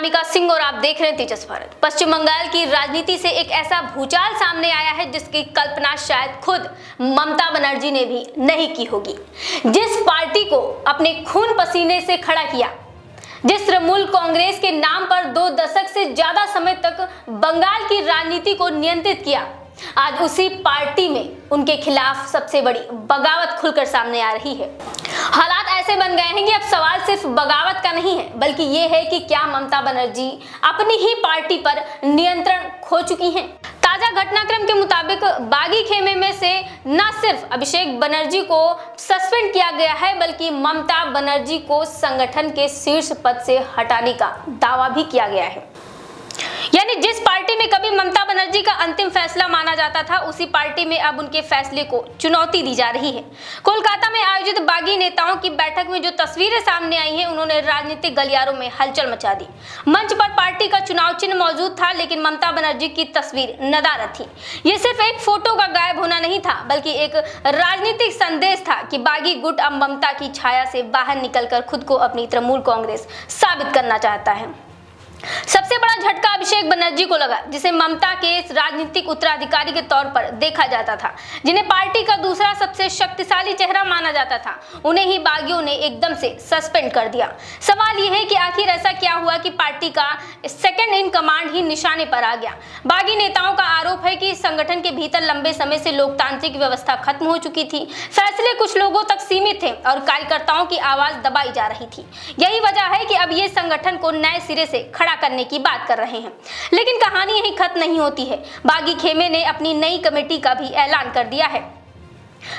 अनामिका सिंह और आप देख रहे हैं तेजस भारत। पश्चिम बंगाल की राजनीति से एक ऐसा भूचाल सामने आया है जिसकी कल्पना शायद खुद ममता बनर्जी ने भी नहीं की होगी। जिस पार्टी को अपने खून पसीने से खड़ा किया, जिस तृणमूल कांग्रेस के नाम पर 2 दशक से ज्यादा समय तक बंगाल की राजनीति को नियंत्रित किया, आज उसी पार्टी में उनके खिलाफ सबसे बड़ी बगावत खुलकर सामने आ रही है। हालात ऐसे बन गए हैं कि अब सवाल सिर्फ बगावत का नहीं है, बल्कि ये है कि क्या ममता बनर्जी अपनी ही पार्टी पर नियंत्रण खो चुकी हैं। ताजा घटनाक्रम के मुताबिक बागी खेमे में से न सिर्फ अभिषेक बनर्जी को सस्पेंड किया गया है, बल्कि ममता बनर्जी को संगठन के शीर्ष पद से हटाने का दावा भी किया गया है। यानी जिस पार्टी में कभी ममता बनर्जी का अंतिम फैसला माना जाता था, उसी पार्टी में अब उनके फैसले को चुनौती दी जा रही है। कोलकाता में आयोजित बागी नेताओं की बैठक में जो तस्वीरें सामने आई हैं, उन्होंने राजनीतिक गलियारों में हलचल मचा दी। मंच पर पार्टी का चुनाव चिन्ह मौजूद था, लेकिन ममता बनर्जी की तस्वीर नदारद थी। ये सिर्फ एक फोटो का गायब होना नहीं था, बल्कि एक राजनीतिक संदेश था कि बागी गुट अब ममता की छाया से बाहर निकलकर खुद को अपनी तृणमूल कांग्रेस साबित करना चाहता है। सबसे बड़ा झटका अभिषेक बनर्जी को लगा, जिसे ममता के राजनीतिक उत्तराधिकारी के तौर पर देखा जाता था, जिन्हें पार्टी का दूसरा सबसे शक्तिशाली चेहरा माना जाता था। उन्हें ही बागियों ने एकदम से सस्पेंड कर दिया। सवाल यह है कि आखिर ऐसा क्या हुआ कि पार्टी का सेकंड इन कमांड ही निशाने पर आ गया। बागी नेताओं का आरोप है कि संगठन के भीतर लंबे समय से लोकतांत्रिक व्यवस्था खत्म हो चुकी थी, फैसले कुछ लोगों तक सीमित थे और कार्यकर्ताओं की आवाज दबाई जा रही थी। यही वजह है कि अब ये संगठन को नए सिरे से खड़ा करने की बात कर रहे हैं। लेकिन कहानी यही खत्म नहीं होती है। बागी खेमे ने अपनी नई कमेटी का भी ऐलान कर दिया है।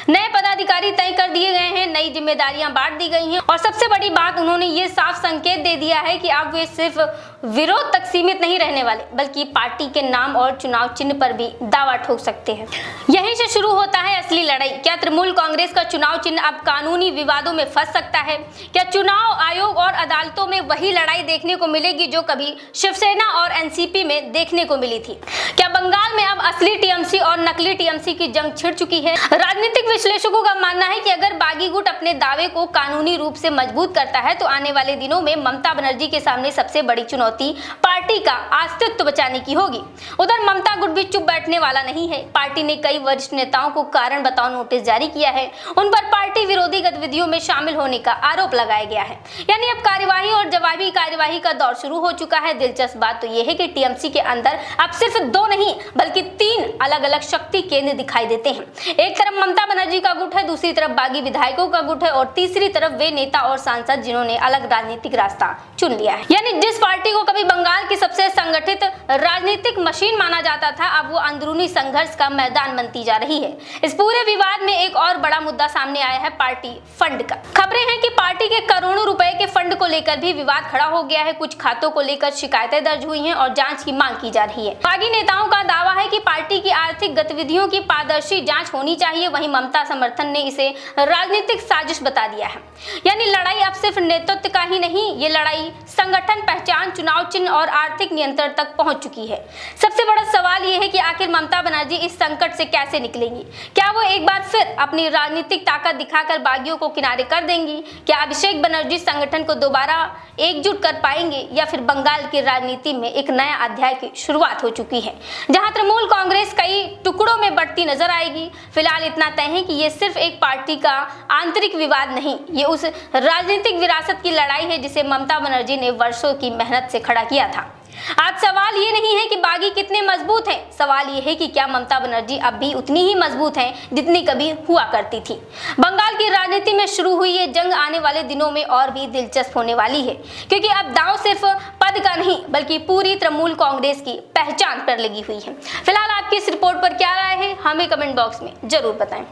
नए पदाधिकारी तय कर दिए गए हैं, नई जिम्मेदारियां बांट दी गई हैं और सबसे बड़ी बात, उन्होंने ये साफ संकेत दे दिया है कि अब वे सिर्फ विरोध तक सीमित नहीं रहने वाले, बल्कि पार्टी के नाम और चुनाव चिन्ह पर भी दावा ठोक सकते हैं। यहीं से शुरू होता है असली लड़ाई। क्या तृणमूल कांग्रेस का चुनाव चिन्ह अब कानूनी विवादों में फंस सकता है? क्या चुनाव आयोग और अदालतों में वही लड़ाई देखने को मिलेगी जो कभी शिवसेना और एनसीपी में देखने को मिली थी? क्या बंगाल में अब असली टीएमसी और नकली टीएमसी की जंग छिड़ चुकी है? राजनीतिक विश्लेषकों का मानना है कि अगर बागी गुट अपने दावे को कानूनी रूप से मजबूत करता है, तो आने वाले दिनों में ममता बनर्जी के सामने सबसे बड़ी चुनौती पार्टी का अस्तित्व बचाने की होगी। उधर ममता गुट भी चुप बैठने वाला नहीं है। पार्टी ने कई वरिष्ठ नेताओं को कारण बताओ नोटिस जारी किया है। उन पर पार्टी विरोधी गतिविधियों में शामिल होने का आरोप लगाया गया है। यानी अब कार्यवाही और जवाबी कार्यवाही का दौर शुरू हो चुका है। दिलचस्प बात तो यह है कि टीएमसी के अंदर अब सिर्फ 2 नहीं, बल्कि 3 अलग अलग शक्ति केंद्र दिखाई देते हैं। एक तरफ ममता बनर्जी का गुट है, दूसरी तरफ बागी विधायकों का गुट है और तीसरी तरफ वे नेता और सांसद जिन्होंने अलग राजनीतिक रास्ता चुन लिया है। यानी जिस पार्टी को कभी बंगाल की सबसे संगठित राजनीतिक मशीन माना जाता था, अब वो अंदरूनी संघर्ष का मैदान बनती जा रही है। इस पूरे विवाद में एक और बड़ा मुद्दा सामने आया है, पार्टी फंड का। खबरें हैं कि पार्टी के करोड़ों रुपए के फंड को लेकर भी विवाद खड़ा हो गया है। कुछ खातों को लेकर शिकायतें दर्ज हुई हैं और जांच की मांग की जा रही है। बागी नेताओं का दावा है कि पार्टी की आर्थिक गतिविधियों की पारदर्शी जांच होनी चाहिए। वहीं ममता समर्थन ने इसे राजनीतिक साजिश बता दिया है। यानी लड़ाई अब सिर्फ नेतृत्व का ही नहीं, ये लड़ाई संगठन, पहचान, चुनाव चिन्ह और आर्थिक नियंत्रण तक पहुंच चुकी है। सबसे बड़ा सवाल यह है कि आखिर ममता बनर्जी इस संकट से कैसे निकलेंगी? क्या वो एक बार फिर अपनी राजनीतिक ताकत दिखाकर बागियों को किनारे कर देंगी? क्या अभिषेक बनर्जी संगठन को दोबारा एकजुट कर पाएंगे, या फिर बंगाल की राजनीति में एक नया अध्याय की शुरुआत हो चुकी है, जहां तृणमूल कांग्रेस कई टुकड़ों में बढ़ती नजर आएगी? फिलहाल इतना तय है कि ये सिर्फ एक पार्टी का आंतरिक विवाद नहीं, ये उस राजनीतिक विरासत की लड़ाई है जिसे ममता बनर्जी ने वर्षों की मेहनत से खड़ा किया था। आज सवाल ये नहीं है कि बागी कितने मजबूत हैं, सवाल ये है कि क्या ममता बनर्जी अब भी उतनी ही मजबूत हैं जितनी कभी हुआ करती थी। बंगाल की राजनीति में शुरू हुई ये जंग आने वाले दिनों में और भी दिलचस्प होने वाली है, क्योंकि अब दांव सिर्फ पद का नहीं, बल्कि पूरी तृणमूल कांग्रेस की पहचान पर लगी हुई है। फिलहाल आपकी इस रिपोर्ट पर क्या राय है, हमें कमेंट बॉक्स में जरूर बताएं।